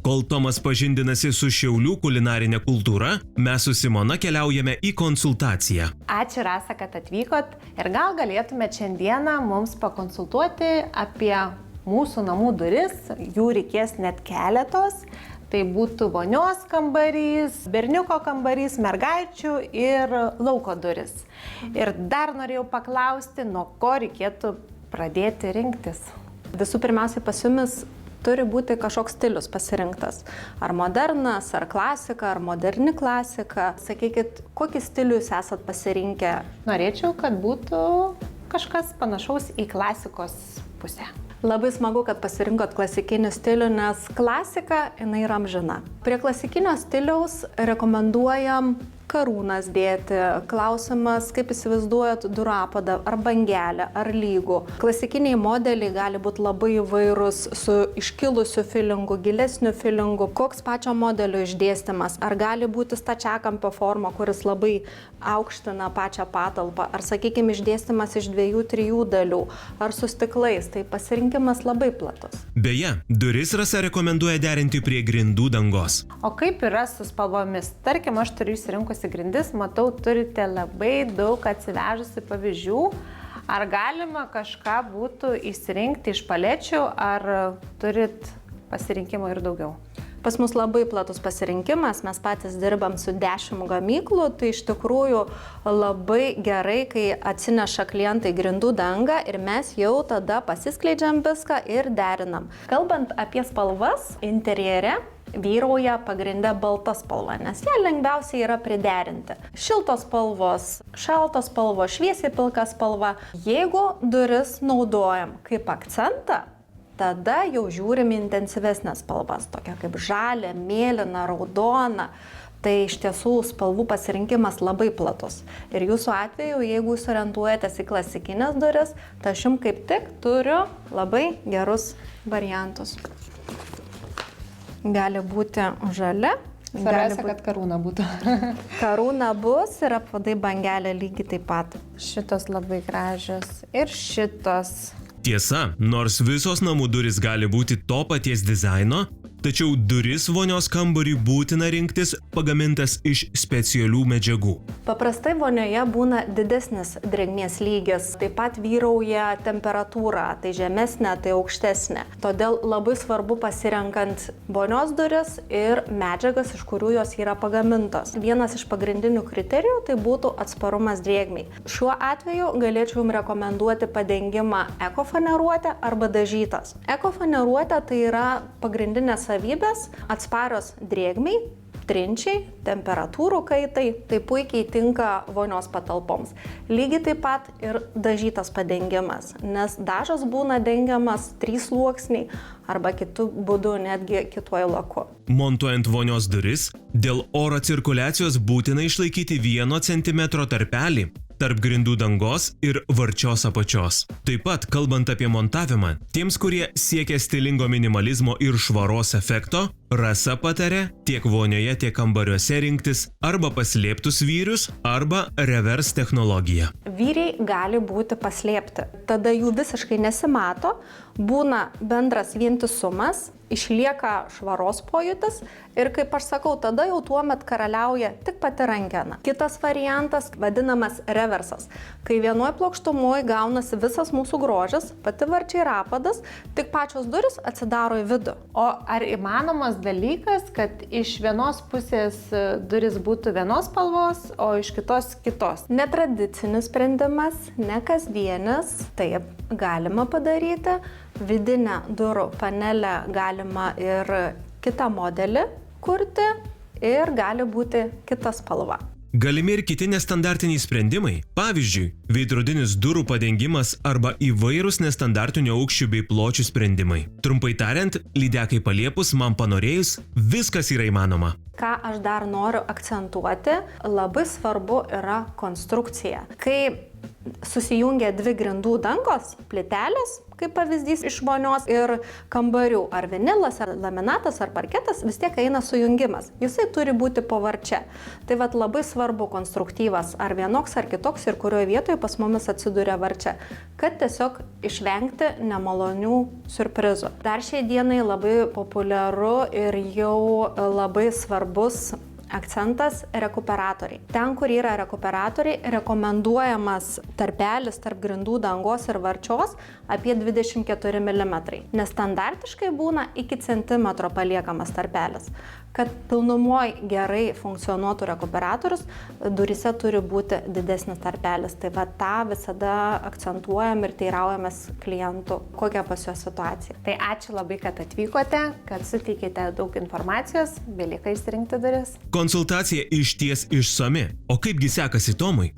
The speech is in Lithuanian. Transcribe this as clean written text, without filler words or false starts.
Kol Tomas pažindinasi su Šiaulių kulinarinė kultūra, mes su Simona keliaujame į konsultaciją. Ačiū, Rasa, kad atvykot ir gal galėtumėt šiandieną mums pakonsultuoti apie mūsų namų duris, jų reikės net keletos. Tai būtų vonios kambarys, berniuko kambarys, mergaičių ir lauko duris. Ir dar norėjau paklausti, nuo ko reikėtų pradėti rinktis. Visų pirmiausiai pas jumis turi būti kažkoks stilius pasirinktas. Ar modernas, ar klasika, ar moderni klasika. Sakykit, kokį stilių jūs esat pasirinkę? Norėčiau, kad būtų kažkas panašaus į klasikos pusę. Labai smagu, kad pasirinkot klasikinį stilių, nes klasika, jinai yra amžina. Prie klasikinio stiliaus rekomenduojam karūnas dėti. Klausimas, kaip įsivaizduojat durų apadą, ar bangelę, ar lygų. Klasikiniai modeliai gali būti labai įvairūs, su iškilusiu filingu, gilesniu filingu. Koks pačio modelio išdėstymas? Ar gali būti stačiakampio forma, kuris labai aukština pačią patalpą? Ar, sakykime, išdėstymas iš 2-3 dalių? Ar su stiklais? Tai pasirinkimas labai platus. Beje, duris Rasa rekomenduoja derinti prie grindų dangos. O kaip yra su spalvomis? Tarkim, aš turiu išsirinkusi grindis, matau, turite labai daug atsivežusi pavyzdžių. Ar galima kažką būtų išsirinkti iš palečių, ar turit pasirinkimo ir daugiau? Pas mus labai platus pasirinkimas, mes patys dirbam su 10 gamyklų, tai iš tikrųjų labai gerai, kai atsineša klientai grindų dangą ir mes jau tada pasiskleidžiam viską ir derinam. Kalbant apie spalvas, interjere vyrauja pagrinde balta spalva, nes ją lengviausiai yra priderinti. Šiltos spalvos, šaltos spalvos, šviesiai pilka spalva. Jeigu duris naudojam kaip akcentą, tada jau žiūrim intensyvesnės spalvas, tokia kaip žalia, mėlyna, raudona. Tai iš tiesų spalvų pasirinkimas labai platus. Ir jūsų atveju, jeigu jūs orientuojatės į klasikinės duris, tai aš jums kaip tik turiu labai gerus variantus. Gali būti žalia. Svarbiausia, kad karūna būtų. Karūna bus ir apvadai bangelė lygiai taip pat. Šitos labai gražios ir šitos. Tiesa, nors visos namų durys gali būti to paties dizaino, tačiau duris vonios kambarį būtina rinktis pagamintas iš specialių medžiagų. Paprastai vonioje būna didesnis drėgmės lygis, taip pat vyrauja temperatūra, tai žemesnė, tai aukštesnė. Todėl labai svarbu pasirenkant vonios duris ir medžiagas, iš kurių jos yra pagamintos. Vienas iš pagrindinių kriterijų tai būtų atsparumas drėgmei. Šiuo atveju galėčiau jums rekomenduoti padengimą ekofaneruotę arba dažytas. Ekofaneruotė tai yra pagrindinės savybės atsparios drėgmei, trinčiai, temperatūrų kaitai, tai puikiai tinka vonios patalpoms. Lygiai taip pat ir dažytas padengimas, nes dažas būna dengiamas 3 sluoksniai arba kitų būdų netgi kituoju laku. Montuojant vonios duris, dėl oro cirkuliacijos būtina išlaikyti 1 cm tarpelį tarp grindų dangos ir varčios apačios. Taip pat, kalbant apie montavimą, tiems, kurie siekia stilingo minimalizmo ir švaros efekto, Rasa patarė tiek vonioje, tiek kambariuose rinktis arba paslėptus vyrius, arba reverse technologiją. Vyriai gali būti paslėpti, tada jų visiškai nesimato, būna bendras vientisumas, išlieka švaros pojūtis ir, kaip aš sakau, tada jau tuomet karaliauja tik pati rankena. Kitas variantas vadinamas reversas, kai vienoj plokštumoj gaunasi visas mūsų grožis, pati varčiai ir apadas, tik pačios duris atsidaro į vidų. O ar įmanomas dalykas, kad iš vienos pusės duris būtų vienos spalvos, o iš kitos kitos? Netradicinis sprendimas, ne kasdienis, taip galima padaryti. Vidinę durų panelę galima ir kitą modelį kurti ir gali būti kita spalva. Galimi ir kiti nestandartiniai sprendimai, pavyzdžiui, veidrodinis durų padengimas arba įvairūs nestandartinio aukščių bei pločių sprendimai. Trumpai tariant, lydekai paliepus, man panorėjus, viskas yra įmanoma. Ką aš dar noriu akcentuoti, labai svarbu yra konstrukcija. Kai susijungia dvi grindų dangos, plytelės, kaip pavyzdys iš vonios ir kambarių, ar vinilas, ar laminatas, ar parketas, vis tiek eina sujungimas. Jisai turi būti po varčia. Tai vat labai svarbu konstruktyvas, ar vienoks, ar kitoks ir kurioje vietoje pas mumis atsiduria varčia, kad tiesiog išvengti nemalonių siurprizų. Dar šiai dienai labai populiaru ir jau labai svarbus akcentas - rekuperatoriai. Ten, kur yra rekuperatoriai, rekomenduojamas tarpelis tarp grindų dangos ir varčios apie 24 mm. Nestandartiškai būna iki centimetro paliekamas tarpelis. Kad pilnumoj gerai funkcionuotų rekuperatorius, duryse turi būti didesnis tarpelis. Tai va tą visada akcentuojam ir teiraujamės klientų, kokia pas juos situacija. Tai ačiū labai, kad atvykote, kad suteikėte daug informacijos, belieka išsirinkti duris. Konsultacija išties išsami. O kaipgi sekasi Tomui?